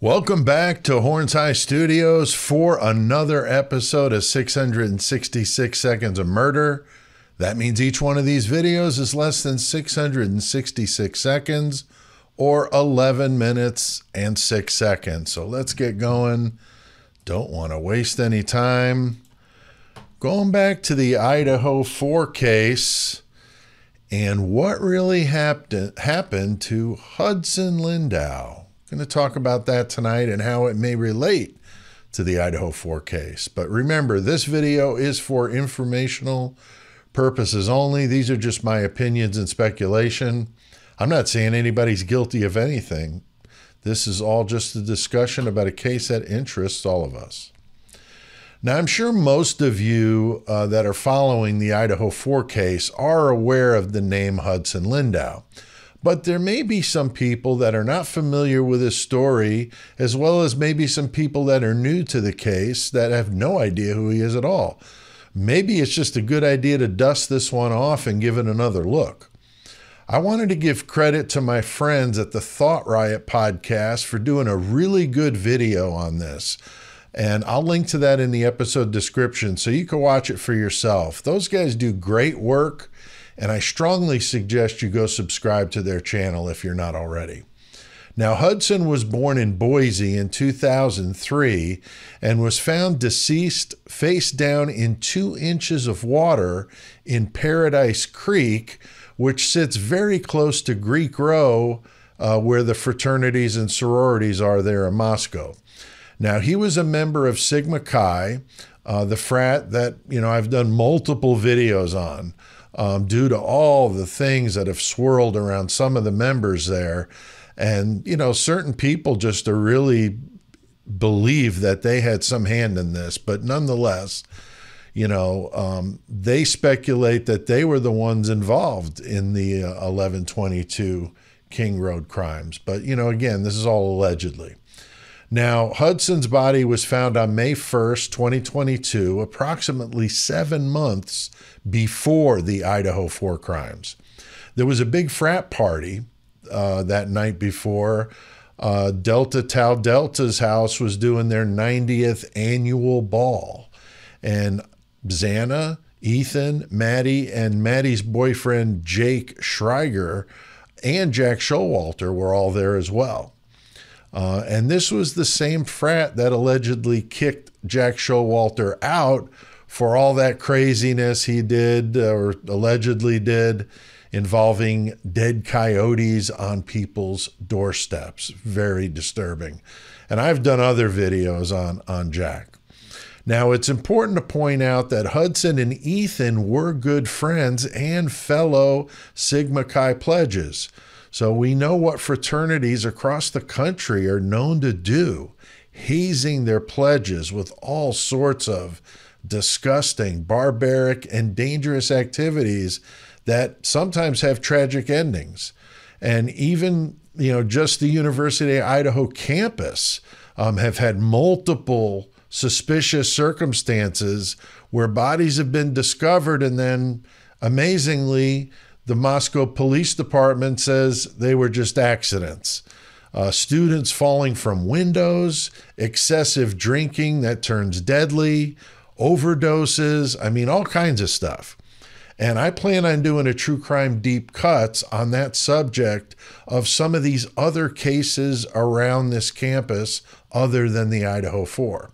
Welcome back to Horns High Studios for another episode of 666 Seconds of Murder. That means each one of these videos is less than 666 seconds or 11 minutes and 6 seconds. So let's get going. Don't want to waste any time. Going back to the Idaho 4 case and what really happened to Hudson Lindau. Going to talk about that tonight and how it may relate to the Idaho 4 case. But remember, this video is for informational purposes only. These are just my opinions and speculation. I'm not saying anybody's guilty of anything. This is all just a discussion about a case that interests all of us. Now, I'm sure most of you that are following the Idaho 4 case are aware of the name Hudson Lindau. But there may be some people that are not familiar with his story, as well as maybe some people that are new to the case that have no idea who he is at all. Maybe it's just a good idea to dust this one off and give it another look. I wanted to give credit to my friends at the Thought Riot podcast for doing a really good video on this. And I'll link to that in the episode description so you can watch it for yourself. Those guys do great work. And I strongly suggest you go subscribe to their channel if you're not already. Now, Hudson was born in Boise in 2003 and was found deceased face down in 2 inches of water in Paradise Creek, which sits very close to Greek Row, where the fraternities and sororities are there in Moscow. Now, he was a member of Sigma Chi, the frat that, I've done multiple videos on. Due to all the things that have swirled around some of the members there. And, certain people just really believe that they had some hand in this. But nonetheless, they speculate that they were the ones involved in the 1122 King Road crimes. But, again, this is all allegedly. Now, Hudson's body was found on May 1st, 2022, approximately 7 months before the Idaho 4 crimes. There was a big frat party that night before. Delta Tau Delta's house was doing their 90th annual ball. And Xana, Ethan, Maddie, and Maddie's boyfriend, Jake Schreiger, and Jack Showalter were all there as well. And this was the same frat that allegedly kicked Jack Showalter out for all that craziness he did or allegedly did involving dead coyotes on people's doorsteps. Very disturbing. And I've done other videos on Jack. Now, it's important to point out that Hudson and Ethan were good friends and fellow Sigma Chi pledges. So we know what fraternities across the country are known to do, hazing their pledges with all sorts of disgusting, barbaric, and dangerous activities that sometimes have tragic endings. And even, just the University of Idaho campus have had multiple suspicious circumstances where bodies have been discovered and then, amazingly, the Moscow Police Department says they were just accidents. Students falling from windows, excessive drinking that turns deadly, overdoses, all kinds of stuff. And I plan on doing a True Crime Deep Cuts on that subject of some of these other cases around this campus other than the Idaho 4.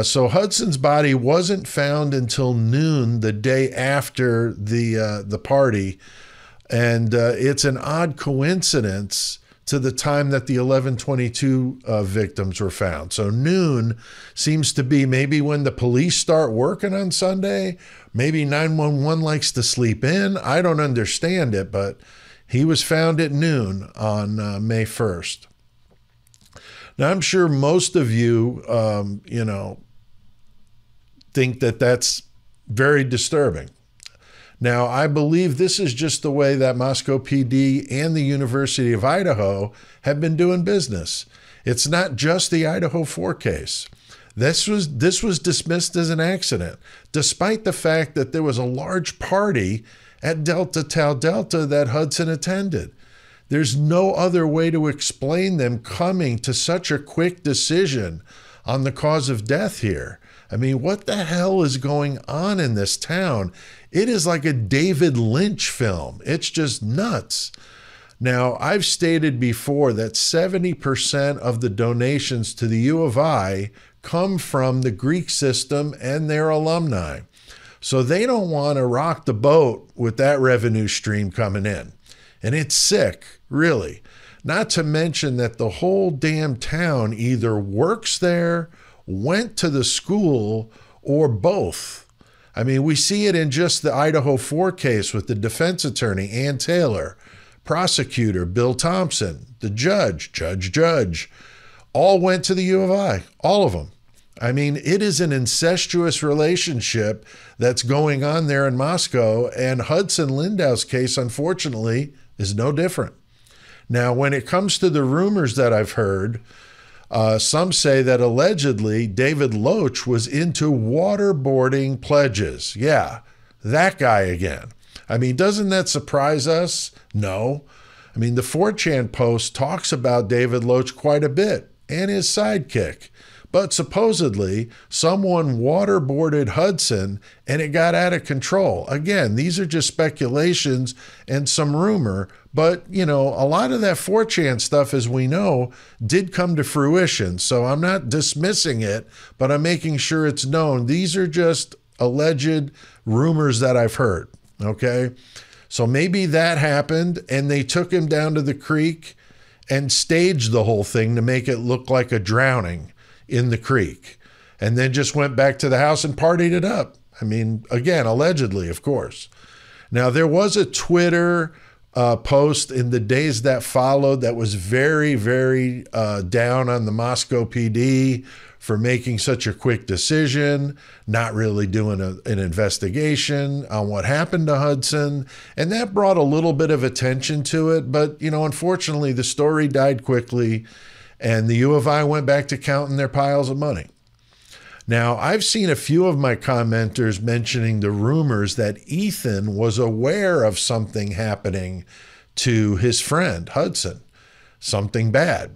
So Hudson's body wasn't found until noon the day after the party, and it's an odd coincidence to the time that the 1122 victims were found. So noon seems to be maybe when the police start working on Sunday. Maybe 911 likes to sleep in. I don't understand it, but he was found at noon on May 1st. Now, I'm sure most of you, think that that's very disturbing. Now, I believe this is just the way that Moscow PD and the University of Idaho have been doing business. It's not just the Idaho 4 case. This was dismissed as an accident, despite the fact that there was a large party at Delta Tau Delta that Hudson attended. There's no other way to explain them coming to such a quick decision on the cause of death here. I mean, what the hell is going on in this town? It is like a David Lynch film. It's just nuts. Now, I've stated before that 70% of the donations to the U of I come from the Greek system and their alumni. So they don't want to rock the boat with that revenue stream coming in. And it's sick, really. Not to mention that the whole damn town either works there, went to the school, or both. I mean, we see it in just the Idaho 4 case with the defense attorney, Ann Taylor, prosecutor, Bill Thompson, the judge, all went to the U of I, all of them. I mean, it is an incestuous relationship that's going on there in Moscow, and Hudson Lindau's case, unfortunately, is no different. Now, when it comes to the rumors that I've heard, some say that allegedly David Loach was into waterboarding pledges. Yeah, that guy again. I mean, doesn't that surprise us? No. I mean, the 4chan post talks about David Loach quite a bit and his sidekick. But supposedly, someone waterboarded Hudson and it got out of control. Again, these are just speculations and some rumor. But, you know, a lot of that 4chan stuff, as we know, did come to fruition. So I'm not dismissing it, but I'm making sure it's known. These are just alleged rumors that I've heard. Okay? So maybe that happened and they took him down to the creek and staged the whole thing to make it look like a drowning in the creek, and then just went back to the house and partied it up. I mean, again, allegedly, of course. Now, there was a Twitter post in the days that followed that was very, very down on the Moscow PD for making such a quick decision, not really doing an investigation on what happened to Hudson. And that brought a little bit of attention to it. But, you know, unfortunately, the story died quickly. And the U of I went back to counting their piles of money. Now, I've seen a few of my commenters mentioning the rumors that Ethan was aware of something happening to his friend, Hudson, something bad.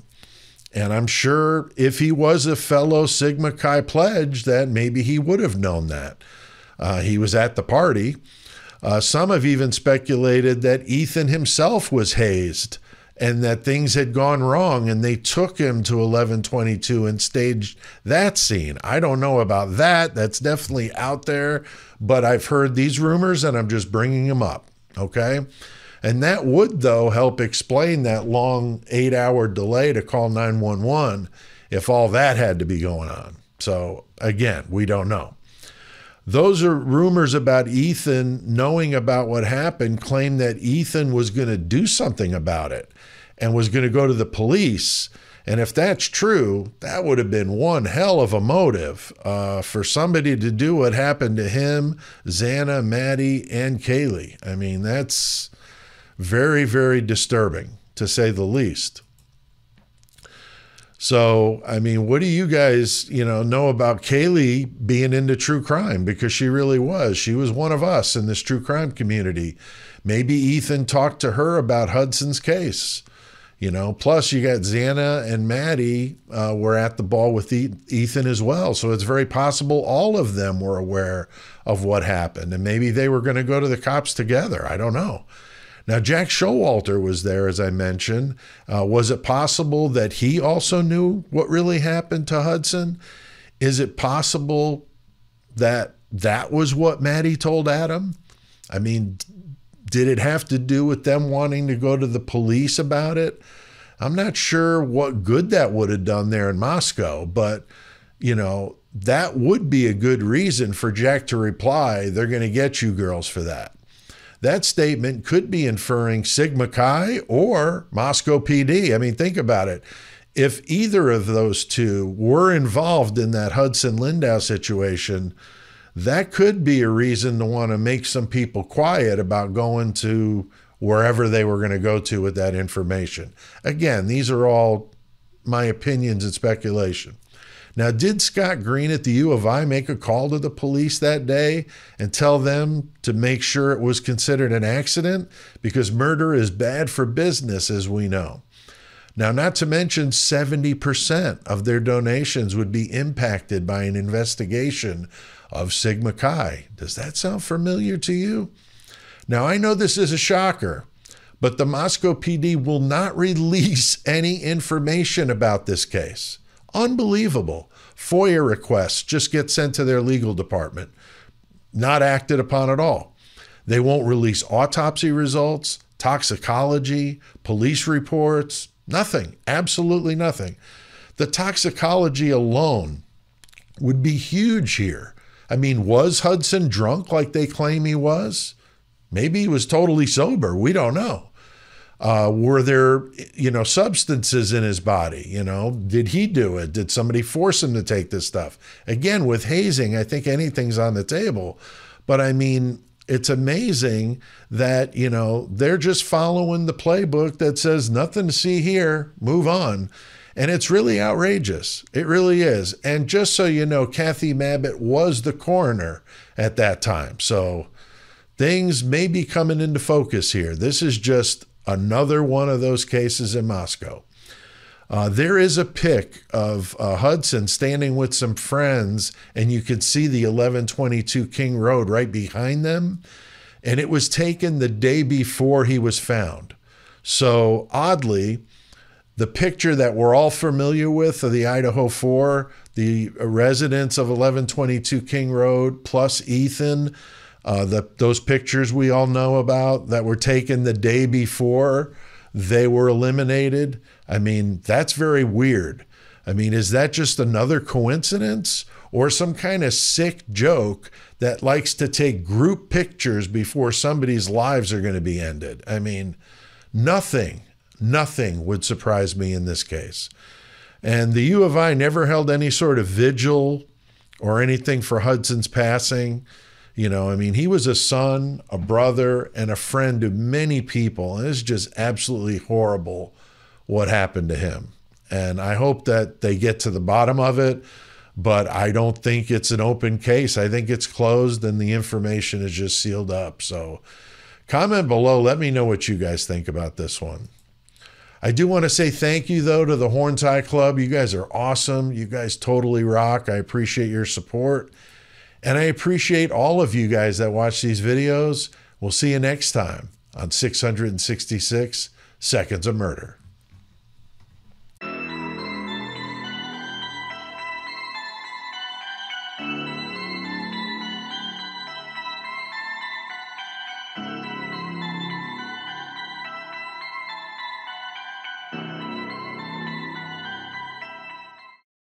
And I'm sure if he was a fellow Sigma Chi pledge, that maybe he would have known that. He was at the party. Some have even speculated that Ethan himself was hazed and that things had gone wrong and they took him to 1122 and staged that scene. I don't know about that. That's definitely out there, but I've heard these rumors and I'm just bringing them up, okay? And that would, though, help explain that long 8-hour delay to call 911 if all that had to be going on. So, again, we don't know. Those are rumors about Ethan knowing about what happened, claim that Ethan was going to do something about it and was going to go to the police. And if that's true, that would have been one hell of a motive for somebody to do what happened to him, Xana, Maddie, and Kaylee. I mean, that's very, very disturbing, to say the least. So, I mean, what do you guys, know about Kaylee being into true crime? Because she really was. She was one of us in this true crime community. Maybe Ethan talked to her about Hudson's case. Plus you got Xana and Maddie were at the ball with Ethan as well. So it's very possible all of them were aware of what happened. And maybe they were going to go to the cops together. I don't know. Now, Jack Showalter was there, as I mentioned. Was it possible that he also knew what really happened to Hudson? Is it possible that that was what Maddie told Adam? I mean, did it have to do with them wanting to go to the police about it? I'm not sure what good that would have done there in Moscow, but, that would be a good reason for Jack to reply, they're going to get you girls for that. That statement could be inferring Sigma Chi or Moscow PD. I mean, think about it. If either of those two were involved in that Hudson Lindau situation, that could be a reason to want to make some people quiet about going to wherever they were going to go to with that information. Again, these are all my opinions and speculation. Now, did Scott Green at the U of I make a call to the police that day and tell them to make sure it was considered an accident? Because murder is bad for business, as we know. Now, not to mention 70% of their donations would be impacted by an investigation of Sigma Chi. Does that sound familiar to you? Now, I know this is a shocker, but the Moscow PD will not release any information about this case. Unbelievable. FOIA requests just get sent to their legal department, not acted upon at all. They won't release autopsy results, toxicology, police reports, nothing, absolutely nothing. The toxicology alone would be huge here. I mean, was Hudson drunk like they claim he was? Maybe he was totally sober. We don't know. Were there, substances in his body? Did he do it? Did somebody force him to take this stuff? Again, with hazing, I think anything's on the table. But I mean, it's amazing that, they're just following the playbook that says nothing to see here, move on. And it's really outrageous. It really is. And just so you know, Kathy Mabbitt was the coroner at that time. So things may be coming into focus here. This is just another one of those cases in Moscow. There is a pic of Hudson standing with some friends, and you can see the 1122 King Road right behind them. And it was taken the day before he was found. So oddly, the picture that we're all familiar with of the Idaho 4, the residents of 1122 King Road, plus Ethan, those pictures we all know about that were taken the day before they were eliminated. I mean, that's very weird. I mean, is that just another coincidence or some kind of sick joke that likes to take group pictures before somebody's lives are going to be ended? I mean, nothing would surprise me in this case. And the U of I never held any sort of vigil or anything for Hudson's passing. I mean, he was a son, a brother, and a friend to many people. And it's just absolutely horrible what happened to him. And I hope that they get to the bottom of it, but I don't think it's an open case. I think it's closed and the information is just sealed up. So comment below. Let me know what you guys think about this one. I do want to say thank you, though, to the Hornets Club. You guys are awesome. You guys totally rock. I appreciate your support. And I appreciate all of you guys that watch these videos. We'll see you next time on 666 Seconds of Murder.